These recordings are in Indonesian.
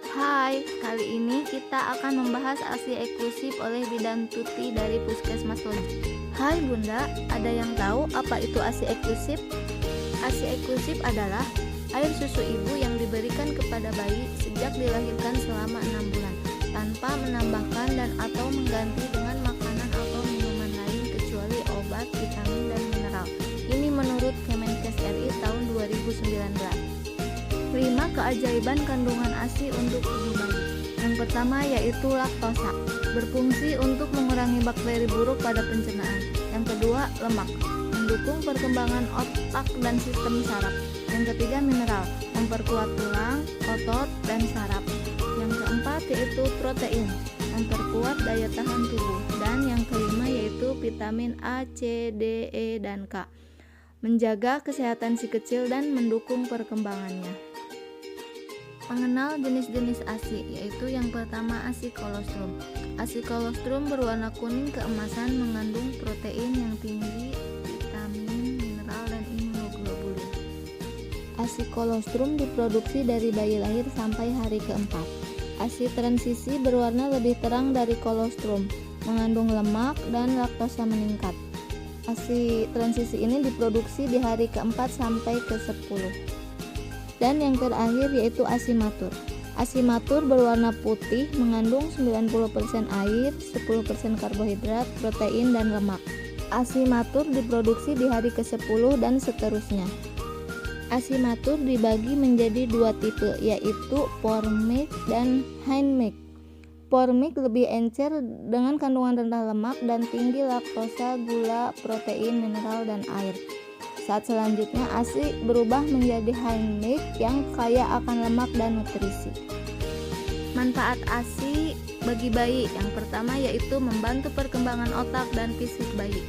Hai, kali ini kita akan membahas ASI eksklusif oleh Bidan Tuti dari Puskesmas Loji. Hai Bunda, ada yang tahu apa itu ASI eksklusif? ASI eksklusif adalah air susu ibu yang diberikan kepada bayi sejak dilahirkan selama 6 bulan, tanpa menambahkan dan atau mengganti dengan makanan atau minuman lain kecuali obat, vitamin, dan mineral. Ini menurut Kemenkes RI tahun 2019. 5 keajaiban kandungan ASI untuk ibu bayi. Yang pertama yaitu laktosa, berfungsi untuk mengurangi bakteri buruk pada pencernaan. Yang kedua, lemak, mendukung perkembangan otak dan sistem saraf. Yang ketiga, mineral, memperkuat tulang, otot, dan saraf. Yang keempat yaitu protein, memperkuat daya tahan tubuh. Dan yang kelima yaitu vitamin A, C, D, E, dan K, menjaga kesehatan si kecil dan mendukung perkembangannya. Mengenal jenis-jenis ASI, yaitu yang pertama ASI kolostrum. ASI kolostrum berwarna kuning keemasan, mengandung protein yang tinggi, vitamin, mineral, dan imunoglobulin. ASI kolostrum diproduksi dari bayi lahir sampai hari keempat. ASI transisi berwarna lebih terang dari kolostrum, mengandung lemak dan laktosa meningkat. ASI transisi ini diproduksi di hari keempat sampai ke-10. Dan yang terakhir yaitu ASI matur. ASI matur berwarna putih, mengandung 90% air, 10% karbohidrat, protein, dan lemak. ASI matur diproduksi di hari ke-10 dan seterusnya. ASI matur dibagi menjadi 2 tipe, yaitu Pormik dan Hindmik. Pormik lebih encer dengan kandungan rendah lemak dan tinggi laktosa, gula, protein, mineral, dan air. Saat selanjutnya ASI berubah menjadi Hindmik yang kaya akan lemak dan nutrisi. Manfaat ASI bagi bayi, yang pertama yaitu membantu perkembangan otak dan fisik bayi.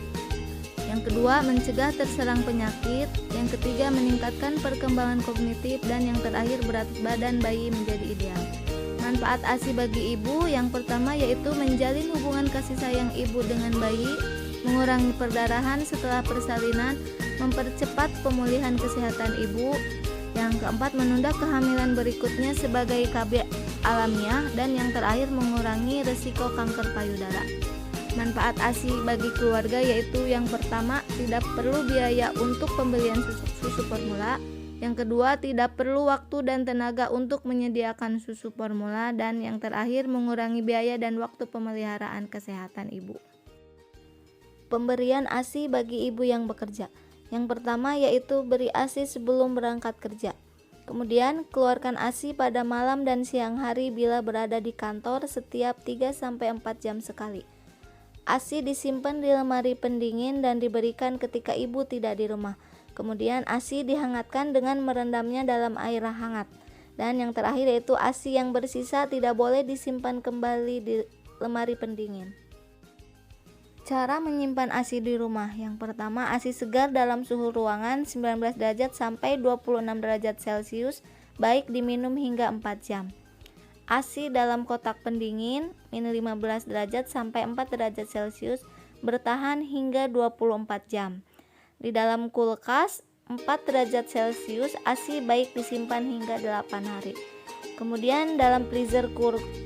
Yang kedua, mencegah terserang penyakit. Yang ketiga, meningkatkan perkembangan kognitif. Dan yang terakhir, berat badan bayi menjadi ideal. Manfaat ASI bagi ibu, yang pertama yaitu menjalin hubungan kasih sayang ibu dengan bayi, mengurangi perdarahan setelah persalinan, mempercepat pemulihan kesehatan ibu. Yang keempat, menunda kehamilan berikutnya sebagai KB alamiah. Dan yang terakhir, mengurangi risiko kanker payudara. Manfaat ASI bagi keluarga yaitu yang pertama, tidak perlu biaya untuk pembelian susu formula. Yang kedua, tidak perlu waktu dan tenaga untuk menyediakan susu formula. Dan yang terakhir, mengurangi biaya dan waktu pemeliharaan kesehatan ibu. Pemberian ASI bagi ibu yang bekerja. Yang pertama yaitu beri ASI sebelum berangkat kerja. Kemudian keluarkan ASI pada malam dan siang hari bila berada di kantor setiap 3-4 jam sekali. ASI disimpan di lemari pendingin dan diberikan ketika ibu tidak di rumah. Kemudian ASI dihangatkan dengan merendamnya dalam air hangat. Dan yang terakhir yaitu ASI yang bersisa tidak boleh disimpan kembali di lemari pendingin. Cara menyimpan ASI di rumah. Yang pertama, ASI segar dalam suhu ruangan 19 derajat sampai 26 derajat Celcius, baik diminum hingga 4 jam. ASI dalam kotak pendingin min 15 derajat sampai 4 derajat Celcius, bertahan hingga 24 jam. Di dalam kulkas 4 derajat Celcius, ASI baik disimpan hingga 8 hari. Kemudian dalam freezer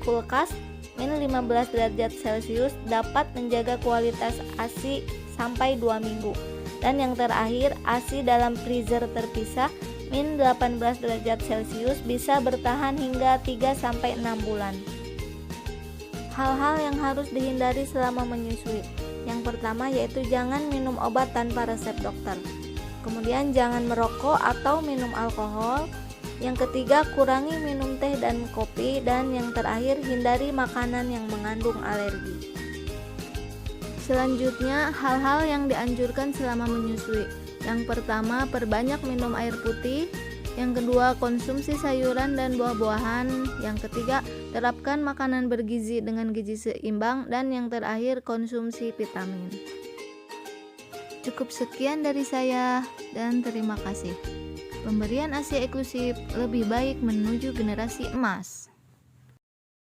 kulkas min 15 derajat Celcius dapat menjaga kualitas ASI sampai 2 minggu. Dan yang terakhir, ASI dalam freezer terpisah min 18 derajat Celcius bisa bertahan hingga 3-6 bulan. Hal-hal yang harus dihindari selama menyusui. Yang pertama yaitu jangan minum obat tanpa resep dokter. Kemudian jangan merokok atau minum alkohol. Yang ketiga, kurangi minum teh dan kopi. Dan yang terakhir, hindari makanan yang mengandung alergi. Selanjutnya, hal-hal yang dianjurkan selama menyusui. Yang pertama, perbanyak minum air putih. Yang kedua, konsumsi sayuran dan buah-buahan. Yang ketiga, terapkan makanan bergizi dengan gizi seimbang. Dan yang terakhir, konsumsi vitamin. Cukup sekian dari saya dan terima kasih. Pemberian ASI eksklusif lebih baik menuju generasi emas.